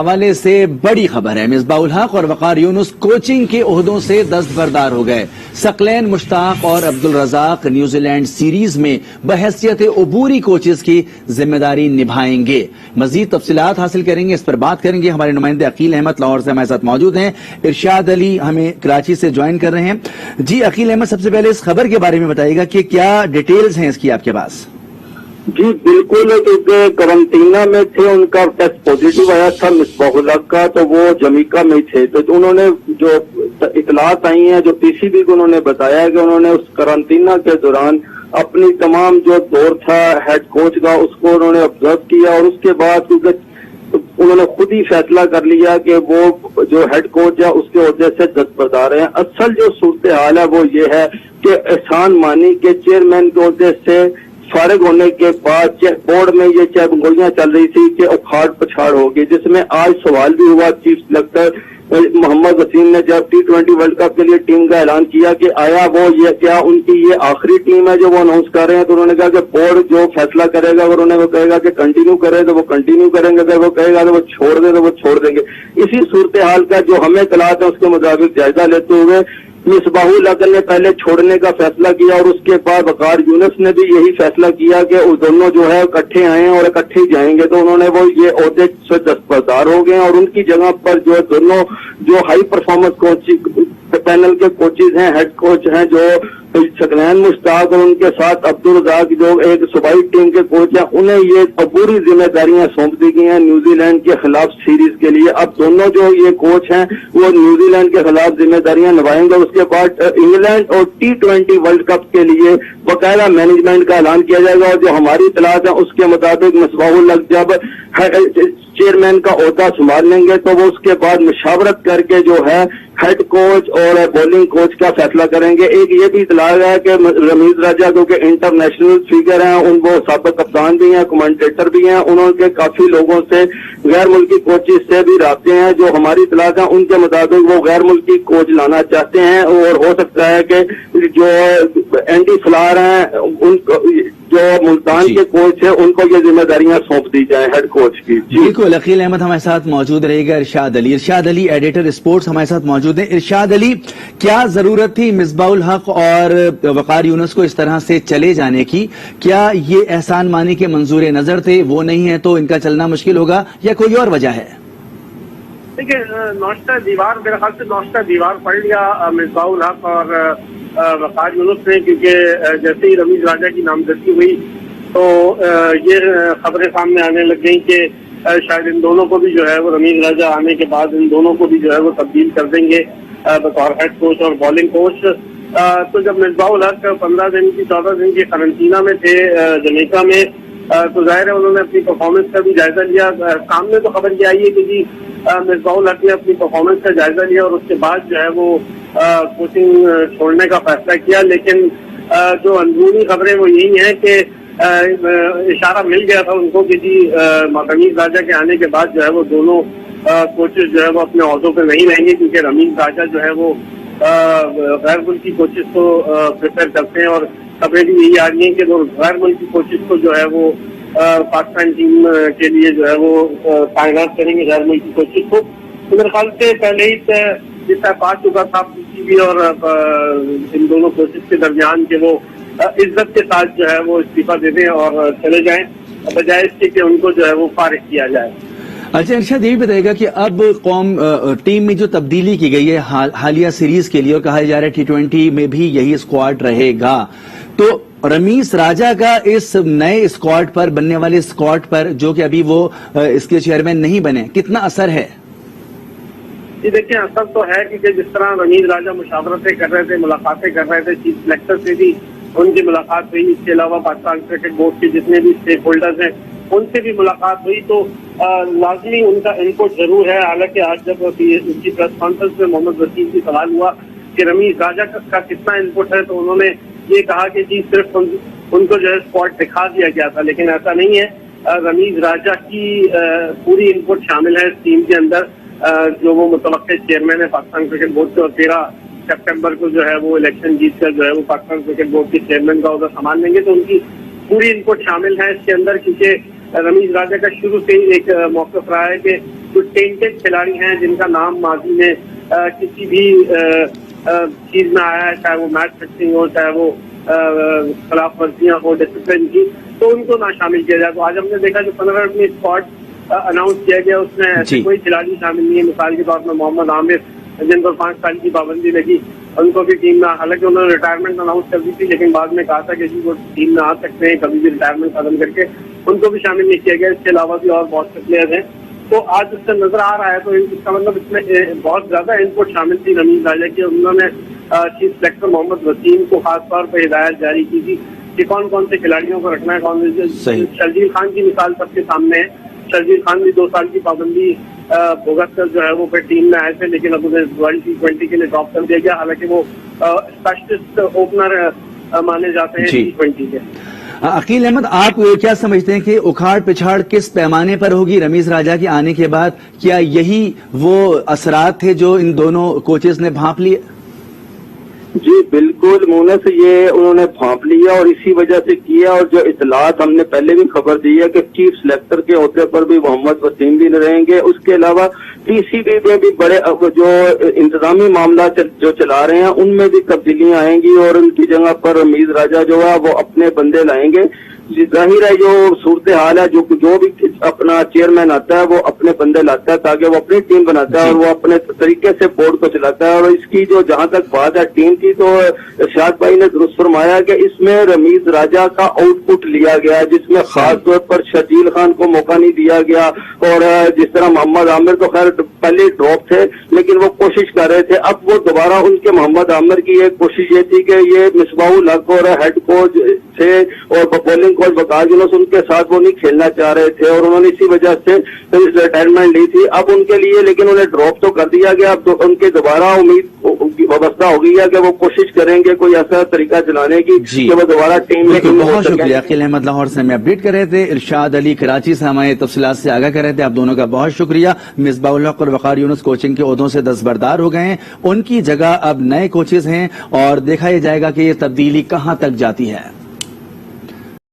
حوالے سے بڑی خبر ہے، مصباح الحق اور وقار یونس کوچنگ کے عہدوں سے دستبردار ہو گئے۔ ثقلین مشتاق اور عبدالرزاق نیوزی لینڈ سیریز میں بحیثیت عبوری کوچز کی ذمہ داری نبھائیں گے۔ مزید تفصیلات حاصل کریں گے، اس پر بات کریں گے۔ ہمارے نمائندے عقیل احمد لاہور سے ہمارے ساتھ موجود ہیں، ارشاد علی ہمیں کراچی سے جوائن کر رہے ہیں۔ جی عقیل احمد، سب سے پہلے اس خبر کے بارے میں بتائیے گا کہ کیا ڈیٹیلز ہیں اس کی آپ کے پاس؟ جی بالکل، کیونکہ کرنٹینا میں تھے، ان کا ٹیسٹ پازیٹیو آیا تھا مصباح الحق کا، تو وہ جمیکا میں تھے۔ تو انہوں نے جو اطلاعات آئی ہیں، جو پی سی بی کو انہوں نے بتایا کہ انہوں نے اس کرنٹینا کے دوران اپنی تمام جو دور تھا ہیڈ کوچ کا، اس کو انہوں نے آبزرو کیا، اور اس کے بعد انہوں نے خود ہی فیصلہ کر لیا کہ وہ جو ہیڈ کوچ ہے اس کے عہدے سے دستبردار ہیں۔ اصل جو صورتحال ہے وہ یہ ہے کہ احسان مانی کے چیئرمین کے عہدے سے فارغ ہونے کے بعد بورڈ میں یہ چہبگوئیاں چل رہی تھی کہ اکھاڑ پچھاڑ ہوگی، جس میں آج سوال بھی ہوا چیف سلیکٹر محمد وسیم نے جب T20 ورلڈ کپ کے لیے ٹیم کا اعلان کیا کہ آیا وہ یہ کیا ان کی یہ آخری ٹیم ہے جو وہ اناؤنس کر رہے ہیں، تو انہوں نے کہا کہ بورڈ جو فیصلہ کرے گا، اگر انہیں وہ کہے گا کہ کنٹینیو کرے تو وہ کنٹینیو کریں گے، اگر وہ کہے گا کہ وہ چھوڑ دیں تو وہ چھوڑ دیں گے۔ اسی صورتحال کا جو ہمیں اطلاعات ہیں اس کے مطابق جائزہ لیتے ہوئے مصباح الحق نے پہلے چھوڑنے کا فیصلہ کیا، اور اس کے بعد وقار یونس نے بھی یہی فیصلہ کیا کہ وہ دونوں جو ہے اکٹھے آئے ہیں اور اکٹھے ہی جائیں گے۔ تو انہوں نے وہ یہ عہدے سے دستبردار ہو گئے، اور ان کی جگہ پر جو دونوں جو ہائی پرفارمنس کوچنگ پینل کے کوچز ہیں، ہیڈ کوچ ہیں، جو ثقلین مشتاق اور ان کے ساتھ عبدالرزاق جو ایک صوبائی ٹیم کے کوچ ہیں، انہیں یہ عبوری ذمہ داریاں سونپ دی گئی ہیں نیوزی لینڈ کے خلاف سیریز کے لیے۔ اب دونوں جو یہ کوچ ہیں وہ نیوزی لینڈ کے خلاف ذمہ داریاں نبھائیں گے۔ اس کے بعد انگلینڈ اور T20 ورلڈ کپ کے لیے باقاعدہ مینجمنٹ کا اعلان کیا جائے گا، اور جو ہماری اطلاعات ہیں اس کے مطابق مصباح الحق جب چیئرمین کا عہدہ سنبھال لیں گے تو وہ اس کے بعد مشاورت کر کے جو ہے ہیڈ کوچ اور بولنگ کوچ کا فیصلہ کریں گے۔ ایک یہ بھی اطلاع ہے کہ رمیز راجہ کیونکہ انٹرنیشنل فیگر ہیں، ان وہ سابق کپتان بھی ہیں، کمنٹیٹر بھی ہیں، انہوں کے کافی لوگوں سے غیر ملکی کوچز سے بھی رابطے ہیں۔ جو ہماری اطلاعات ہیں ان کے مطابق وہ غیر ملکی کوچ لانا چاہتے ہیں، اور ہو سکتا ہے کہ جو اینڈی فلار ہیں ان کو جو ملتان کے کوچ ہیں ان کو یہ ذمہ داریاں سونپ دی جائیں ہیڈ کوچ کی۔ بالکل، عقیل احمد ہمارے ساتھ موجود رہے گا۔ ارشاد علی ایڈیٹر اسپورٹس ہمارے ساتھ موجود ہیں۔ ارشاد علی، کیا ضرورت تھی مصباح الحق اور وقار یونس کو اس طرح سے چلے جانے کی؟ کیا یہ احسان مانی کے منظور نظر تھے؟ وہ نہیں ہے تو ان کا چلنا مشکل ہوگا، یا کوئی اور وجہ ہے؟ دیکھیں، نوشتہ دیوار میرے خیال سے نوشتہ دیوار پڑ گیا مصباح الحق اور وقار یونس نے، کیونکہ جیسے ہی رمیز راجہ کی نامزدگی ہوئی تو یہ خبریں سامنے آنے لگ گئیں کہ شاید ان دونوں کو بھی جو ہے وہ رمیز راجہ آنے کے بعد ان دونوں کو بھی جو ہے وہ تبدیل کر دیں گے بطور ہیڈ کوچ اور بالنگ کوچ۔ تو جب مصباح الحق 15 دن کی 14 دن کی قرنطینہ میں تھے جمیکا میں، تو ظاہر ہے انہوں نے اپنی پرفارمنس کا بھی جائزہ لیا۔ سامنے تو خبر یہ آئی ہے کہ جی مصباح الحق نے اپنی پرفارمنس کا جائزہ لیا اور اس کے بعد جو ہے وہ کوچنگ چھوڑنے کا فیصلہ کیا، لیکن جو اندرونی خبریں وہ یہی ہیں کہ اشارہ مل گیا تھا ان کو کہ جی رمیز راجہ کے آنے کے بعد جو ہے وہ دونوں کوچز جو ہے وہ اپنے عہدوں پہ نہیں رہیں گے، کیونکہ رمیز راجہ جو ہے وہ غیر ملکی کوچز کو پریفر کرتے ہیں، اور خبریں بھی یہی آ رہی ہیں کہ غیر ملکی کوچز کو جو ہے وہ پاکستان ٹیم کے لیے جو ہے وہ تعینات کریں گے غیر ملکی کوچز کو۔ تو میرے خیال سے پہلے ہی طے پا چکا تھا پی سی بی اور ان دونوں کوچز کے درمیان کہ وہ عزت کے ساتھ جو ہے وہ استعفیٰ دے دیں اور چلے جائیں، بجائے اس کے کہ ان کو جو ہے وہ فارغ کیا جائے۔ اچھا ارشاد، یہ بھی بتائے گا کہ اب ٹیم میں جو تبدیلی کی گئی ہے حالیہ سیریز کے لیے، اور کہا جا رہا ہے T20 میں بھی یہی اسکواڈ رہے گا، تو رمیز راجہ کا اس نئے اسکواڈ پر، بننے والے اسکواڈ پر، جو کہ ابھی وہ اس کے چیئرمین نہیں بنے، کتنا اثر ہے؟ جی دیکھیں، اثر تو ہے، کیونکہ جس طرح رمیز راجہ مشاورتیں کر رہے تھے، ملاقاتیں کر رہے تھے، چیف سلیکٹر سے بھی ان کی ملاقات ہوئی، اس کے علاوہ پاکستان کرکٹ بورڈ کے جتنے بھی اسٹیک ہولڈرز ہیں ان سے بھی ملاقات ہوئی، تو لازمی ان کا انپٹ ضرور ہے۔ حالانکہ آج جب اس کی پریس کانفرنس میں محمد وسیم کی سوال ہوا کہ رمیز راجہ کا کتنا انپٹ ہے، تو انہوں نے یہ کہا کہ جی صرف ان کو جو ہے اسکواڈ دکھا دیا گیا تھا، لیکن ایسا نہیں ہے۔ رمیز راجہ کی پوری انپٹ شامل ہے اس ٹیم کے اندر، جو وہ متوقع چیئرمین ہے پاکستان کرکٹ بورڈ کے، اور 13 سپٹمبر کو جو ہے وہ الیکشن جیت کر جو ہے وہ پاکستان کرکٹ بورڈ کے چیئرمین کا عہدہ سنبھال لیں گے، تو ان کی پوری انپٹ شامل ہے اس کے اندر، کیونکہ رمیز راجہ کا شروع سے ہی ایک موقف رہا ہے کہ جو ٹینٹڈ کھلاڑی ہیں جن کا نام ماضی میں کسی بھی چیز میں آیا ہے، چاہے وہ میچ فکسنگ ہو، چاہے وہ خلاف ورزیاں ہو ڈسپلن کی، تو ان کو نہ شامل کیا جائے۔ تو آج ہم نے دیکھا جو 15 اپنی اسکواڈ اناؤنس کیا گیا اس میں ایسے کوئی کھلاڑی شامل نہیں ہے۔ مثال کے طور پر محمد عامر جن پر 5 سال کی پابندی لگی، ان کو بھی ٹیم میں، حالانکہ انہوں نے ریٹائرمنٹ اناؤنس کر دی تھی لیکن بعد میں کہا تھا کہ جی وہ ٹیم میں آ سکتے ہیں کبھی بھی ریٹائرمنٹ ختم کر کے، ان کو بھی شامل نہیں کیا گیا۔ اس کے علاوہ بھی اور بہت سے پلیئر ہیں۔ تو آج اس سے نظر آ رہا ہے تو اس کا مطلب اس میں بہت زیادہ ان پٹ شامل تھی رمیز راجہ کی۔ انہوں نے چیف سلیکٹر محمد وسیم کو خاص طور پہ ہدایت جاری کی تھی کہ کون کون سے کھلاڑیوں کو رکھنا ہے، کون سے۔ شرجیل خان کی مثال سب کے سامنے ہے۔ شرجیل خان بھی 2 سال کی پابندی بھگت کر جو ہے وہ پھر ٹیم میں آئے تھے، لیکن اب انہیں ورلڈ T20 کے لیے ڈراپ کر دیا گیا، حالانکہ وہ اسپیشلسٹ اوپنر مانے جاتے ہیں T20 کے۔ عقیل احمد، آپ کیا سمجھتے ہیں کہ اکھاڑ پچھاڑ کس پیمانے پر ہوگی رمیز راجہ کے آنے کے بعد؟ کیا یہی وہ اثرات تھے جو ان دونوں کوچز نے بھانپ لیے؟ جی بالکل مونس، یہ انہوں نے بھانپ لیا اور اسی وجہ سے کیا، اور جو اطلاعات ہم نے پہلے بھی خبر دی ہے کہ چیف سلیکٹر کے عہدے پر بھی محمد وسیم بھی رہیں گے۔ اس کے علاوہ ٹی سی بی میں بھی بڑے جو انتظامی معاملات جو چلا رہے ہیں ان میں بھی تبدیلیاں آئیں گی، اور ان کی جگہ پر رمیز راجہ جو ہے وہ اپنے بندے لائیں گے۔ ظاہر ہے جو صورتحال ہے، جو بھی اپنا چیئرمین آتا ہے وہ اپنے بندے لاتا ہے تاکہ وہ اپنی ٹیم بناتا ہے اور وہ اپنے طریقے سے بورڈ کو چلاتا ہے۔ اور اس کی جو جہاں تک بات ہے ٹیم کی، تو ارشاد بھائی نے درست فرمایا کہ اس میں رمیز راجہ کا آؤٹ پٹ لیا گیا، جس میں خاص طور پر شرجیل خان کو موقع نہیں دیا گیا، اور جس طرح محمد عامر تو خیر پہلے ڈراپ تھے لیکن وہ کوشش کر رہے تھے۔ اب وہ دوبارہ ان کے محمد عامر کی ایک کوشش یہ تھی کہ یہ مصباح الحق اور ہیڈ کوچ تھے اور بولنگ کوچ وقار یونس ان کے ساتھ وہ نہیں کھیلنا چاہ رہے تھے، اور انہوں نے اسی وجہ سے ریٹائرمنٹ لی تھی۔ اب ان کے لیے لیکن انہیں ڈراپ تو کر دیا گیا، اب تو ان کے دوبارہ امید وابستہ ہو گئی ہے کہ وہ کوشش کریں گے کوئی ایسا طریقہ چلانے کی کہ وہ دوبارہ ٹیم میں۔ بہت شکریہ عقیل احمد، لاہور سے ہمیں اپڈیٹ کر رہے تھے۔ ارشاد علی کراچی سے ہمیں تفصیلات سے آگاہ کر رہے تھے۔ آپ دونوں کا بہت شکریہ۔ مصباح الحق اور وقار یونس کوچنگ کے عہدوں سے دستبردار ہو گئے ہیں، ان کی جگہ اب نئے کوچز ہیں اور دیکھا یہ جائے گا کہ یہ تبدیلی کہاں تک جاتی ہے۔